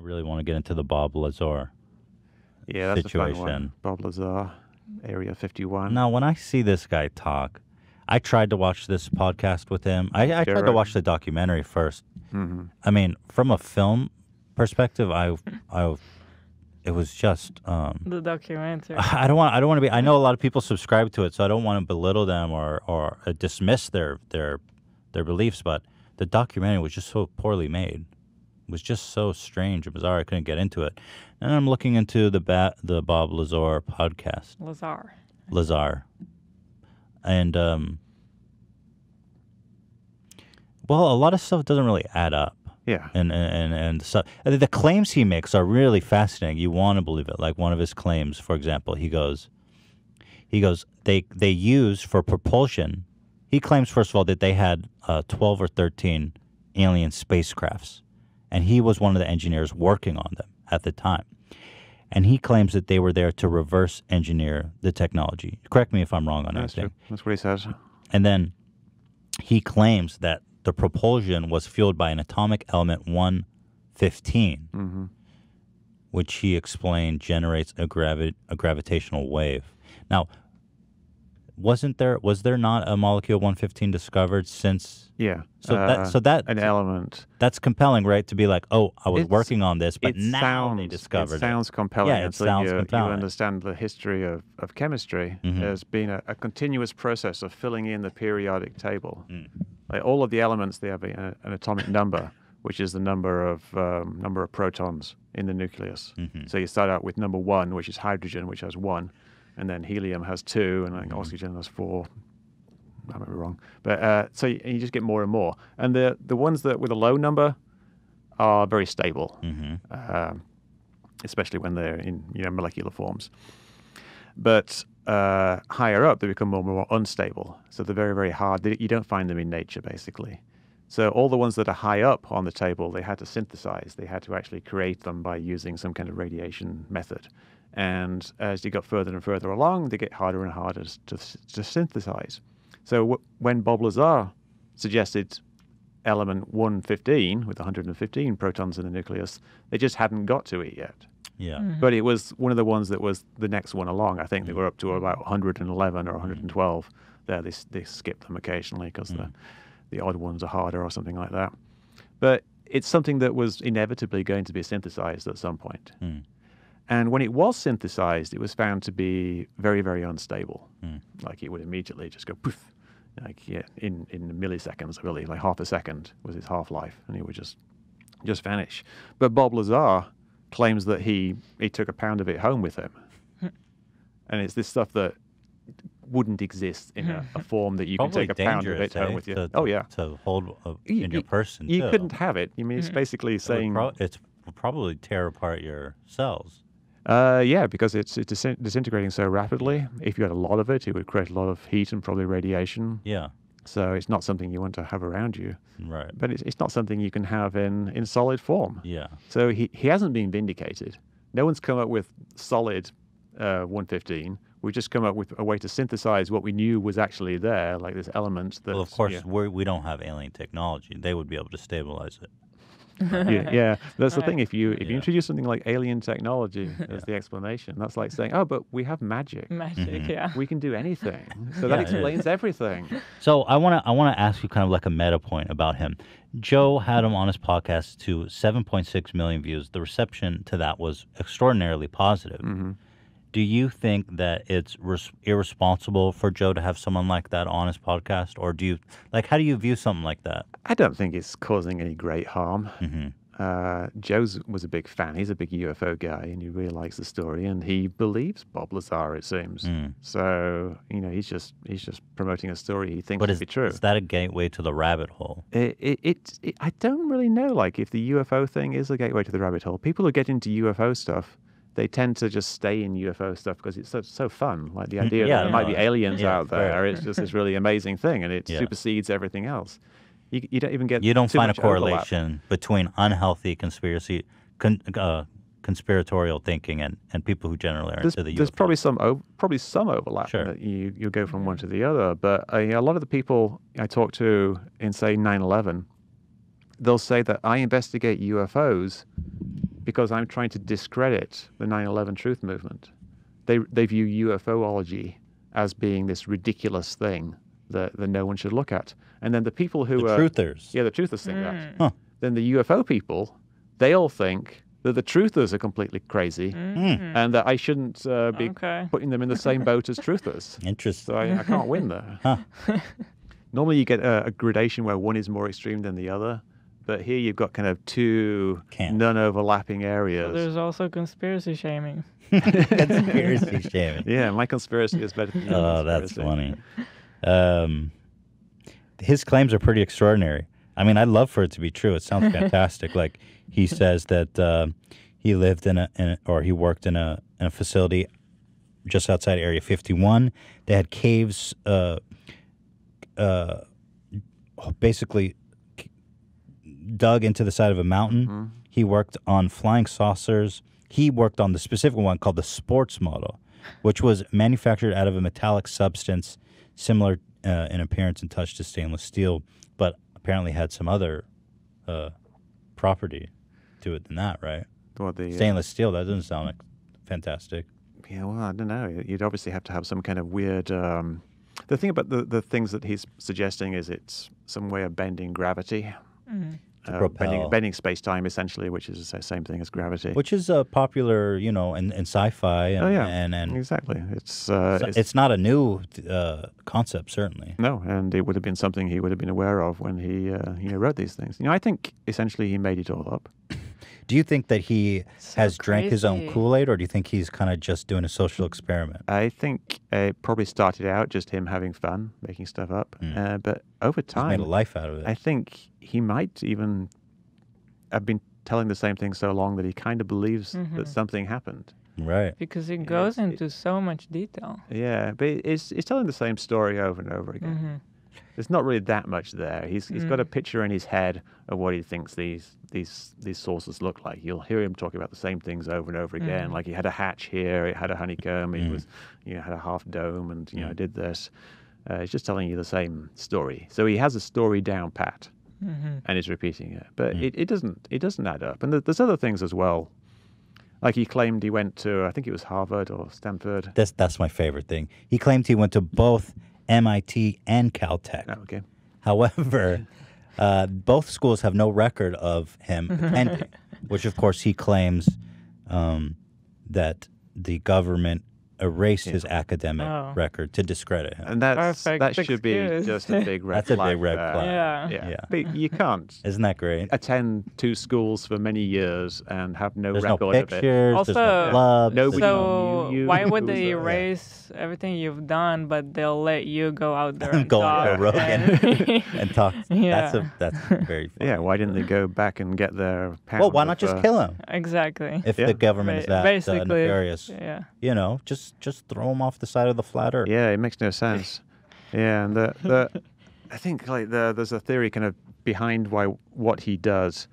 really want to get into the Bob Lazar Yeah, that's situation. a fun one. Bob Lazar, Area 51. Now, when I see this guy talk, I tried to watch this podcast with him. I tried to watch the documentary first. Mm-hmm. I mean, from a film perspective, it was just the documentary. I don't want to be. I know a lot of people subscribe to it, so I don't want to belittle them or dismiss their beliefs. But the documentary was just so poorly made. It was just so strange and bizarre. I couldn't get into it. And I'm looking into the Bob Lazar podcast. Lazar. And well, a lot of stuff doesn't really add up. Yeah. And so the claims he makes are really fascinating. You want to believe it. Like one of his claims, for example, he goes they use for propulsion. He claims, first of all, that they had 12 or 13 alien spacecrafts, and he was one of the engineers working on them at the time. And he claims that they were there to reverse engineer the technology. Correct me if I'm wrong on anything. That's what he says. And then he claims that the propulsion was fueled by an atomic element 115, which he explained generates a gravitational wave. Now, was there not a molecule 115 discovered since? Yeah. So that an element. That's compelling, right? To be like, oh, I was working on this, but now they discovered it. Sounds compelling. Yeah, it sounds compelling. You understand the history of chemistry as being a continuous process of filling in the periodic table. Like all of the elements, they have an atomic number, which is the number of protons in the nucleus. So you start out with number 1, which is hydrogen, which has 1. And then helium has 2, and then oxygen has 4. I might be wrong. But so you just get more and more. And the ones that with a low number are very stable, especially when they're in molecular forms. But higher up, they become more and more unstable. So they're very, very hard. You don't find them in nature, basically. So all the ones that are high up on the table, they had to synthesize. They had to actually create them by using some kind of radiation method. And as you got further and further along, they get harder and harder to synthesize. So when Bob Lazar suggested element 115 with 115 protons in the nucleus, they just hadn't got to it yet. Yeah. But it was one of the ones that was the next one along. I think they were up to about 111 or 112. There, they skipped them occasionally because the odd ones are harder or something like that. But it's something that was inevitably going to be synthesized at some point. And when it was synthesized, it was found to be very, very unstable. Like it would immediately just go poof, like in milliseconds, really, like half a second was its half-life, and it would just vanish. But Bob Lazar claims that he took a pound of it home with him, and it's this stuff that wouldn't exist in a form that you can take a pound of it home with you. To hold in your person. You couldn't have it. I mean, it's basically saying it would probably tear apart your cells. Yeah, because it's disintegrating so rapidly. If you had a lot of it would create a lot of heat and probably radiation. Yeah. So it's not something you want to have around you. Right. But it's not something you can have in solid form. Yeah. So he hasn't been vindicated. No one's come up with solid 115. We've just come up with a way to synthesize what we knew was actually there, like this element. Well, of course, we don't have alien technology. They would be able to stabilize it. Yeah, that's the thing. If you introduce something like alien technology as the explanation, that's like saying, "Oh, but we have magic. Yeah. We can do anything." So that explains everything. So I want to ask you kind of like a meta point about him. Joe had him on his podcast to 7.6 million views. The reception to that was extraordinarily positive. Do you think that it's irresponsible for Joe to have someone like that on his podcast? Or how do you view something like that? I don't think it's causing any great harm. Joe was a big fan. He's a big UFO guy, and he really likes the story, and he believes Bob Lazar, it seems. So, he's just promoting a story he thinks to be true. Is that a gateway to the rabbit hole? I don't really know, if the UFO thing is a gateway to the rabbit hole. People who get into UFO stuff, they tend to just stay in UFO stuff because it's so fun. Like the idea that there might be aliens out there. It's just this really amazing thing, and it supersedes everything else. You don't even get You don't too find a much overlap. correlation between unhealthy conspiratorial thinking and people who generally are into the UFO. There's probably some overlap. Sure. That you go from one to the other. But a lot of the people I talk to in, say, 9/11, they'll say that I investigate UFOs because I'm trying to discredit the 9/11 truth movement. They view UFOlogy as being this ridiculous thing that no one should look at. And then the people who The are... truthers. Yeah, the truthers think that. Huh. Then the UFO people, they all think that the truthers are completely crazy and that I shouldn't be putting them in the same boat as truthers. Interesting. So I can't win there. Huh. Normally you get a gradation where one is more extreme than the other. But here you've got kind of two non-overlapping areas. There's also conspiracy shaming. Conspiracy shaming. Yeah, my conspiracy is better than your Oh, that's conspiracy. funny. His claims are pretty extraordinary. I mean, I'd love for it to be true. It sounds fantastic. Like he says that he lived he worked in a facility just outside Area 51. They had caves, basically dug into the side of a mountain. He worked on flying saucers. He worked on the specific one called the sports model, which was manufactured out of a metallic substance similar in appearance and touch to stainless steel, but apparently had some other property to it than that, right? Well, Stainless steel, that doesn't sound like fantastic. Yeah, well, I don't know. You'd obviously have to have some kind of weird... the thing about the things that he's suggesting is it's some way of bending gravity. Bending space-time, essentially, which is the same thing as gravity. Which is popular, in sci-fi. And exactly. It's not a new concept, certainly. No, and it would have been something he would have been aware of when he wrote these things. I think essentially he made it all up. Do you think that he has drank his own Kool-Aid, or do you think he's kind of just doing a social experiment? I think it probably started out just him having fun, making stuff up. But over time... He's made a life out of it. I think he might even have been telling the same thing so long that he kind of believes that something happened. Right. Because it goes into so much detail. Yeah, but it's telling the same story over and over again. There's not really that much there. He's got a picture in his head of what he thinks these sources look like. You'll hear him talking about the same things over and over again. Like he had a hatch here, it had a honeycomb, it was had a half dome, and did this. He's just telling you the same story. So he has a story down pat, and he's repeating it. But it doesn't add up. And there's other things as well. Like he claimed he went to, I think it was Harvard or Stanford. That's my favorite thing. He claimed he went to both MIT and Caltech. Oh, okay. However, both schools have no record of him attending, which of course he claims that the government erased his academic record to discredit him. And that should be just a big red flag. That's a big red flag. Yeah. But you can't. Isn't that great? Attend two schools for many years and have no There's record no of it. pictures, Also, there's no clubs. Nobody so knew you. why would they Who was there? erase everything you've done, but they'll let you go out there and Go talk? on Joe Rogan and talk. Yeah. That's very funny. Yeah, why didn't they go back and get their pound Well, why not of, just kill him? Exactly. If the government is that Basically, nefarious, yeah. just throw him off the side of the flat earth. Yeah, it makes no sense. Yeah, and I think like there's a theory kind of behind what he does,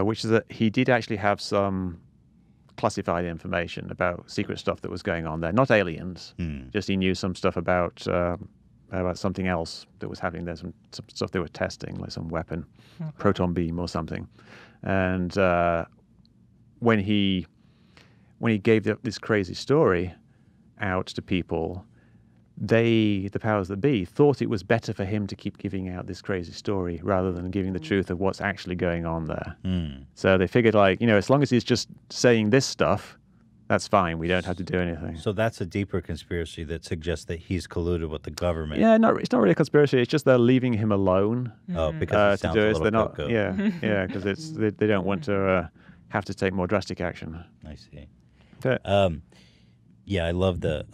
which is that he did actually have some classified information about secret stuff that was going on there. Not aliens, just he knew some stuff about something else that was happening there, some stuff they were testing, like some weapon, proton beam or something. And when he gave this crazy story out to people, the powers that be, thought it was better for him to keep giving out this crazy story rather than giving the truth of what's actually going on there. So they figured, as long as he's just saying this stuff, that's fine. We don't have to do anything. So that's a deeper conspiracy that suggests that he's colluded with the government. Yeah, it's not really a conspiracy. It's just they're leaving him alone. Oh, because it sounds a little cuckoo. Yeah, because they don't want to have to take more drastic action. I see. But, yeah, I love the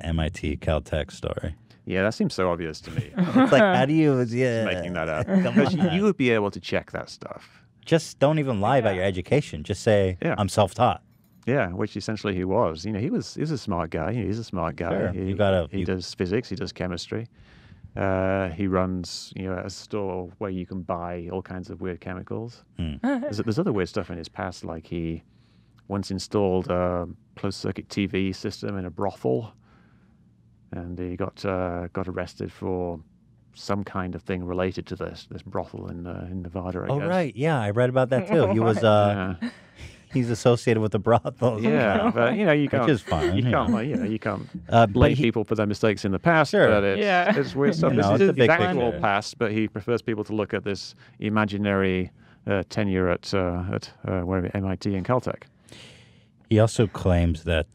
MIT Caltech story. Yeah, that seems so obvious to me. It's like, how do you? Making that up. Because you would be able to check that stuff. Just don't even lie about your education. Just say, I'm self-taught. Yeah, which essentially he was. He was a smart guy. He's a smart guy. Sure. He does physics. He does chemistry. He runs, a store where you can buy all kinds of weird chemicals. There's other weird stuff in his past, like he once installed a closed-circuit TV system in a brothel, and he got arrested for some kind of thing related to this brothel in Nevada. I Oh guess. right, yeah, I read about that too. He was Yeah. he's associated with the brothel. Yeah, but you can't. Which is fine. You you can't. know. You can't But blame he- people for their mistakes in the past. Sure. But it's, Yeah. it's weird stuff. You This know, is it's a big his actual picture. past, but he prefers people to look at this imaginary tenure at where MIT and Caltech. He also claims that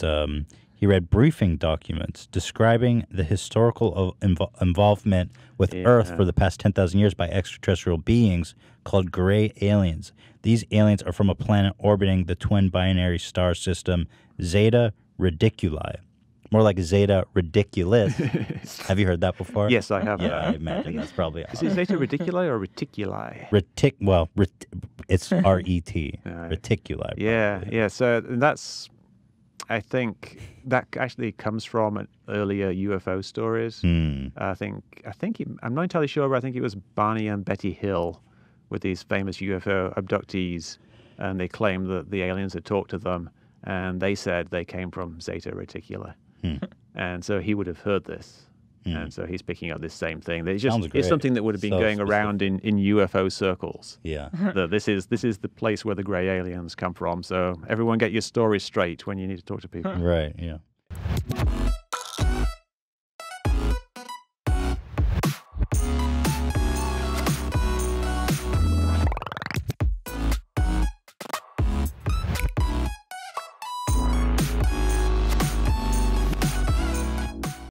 he read briefing documents describing the historical involvement with Earth for the past 10,000 years by extraterrestrial beings called gray aliens. These aliens are from a planet orbiting the twin binary star system Zeta Reticuli. More like Zeta Ridiculous. Have you heard that before? Yes, I have. Yeah, I imagine that's probably Is it Zeta Reticuli or Reticuli? It's RET. Reticuli. Yeah, probably. yeah. So that's, I think that actually comes from earlier UFO stories. I think I'm not entirely sure, but I think it was Barney and Betty Hill with these famous UFO abductees, and they claimed that the aliens had talked to them, and they said they came from Zeta Reticuli. And so he would have heard this. And so he's picking up this same thing. It's Sounds great. it's something that would have been So going specific. around in UFO circles. Yeah. That this is the place where the gray aliens come from. So everyone get your story straight when you need to talk to people. Right, yeah.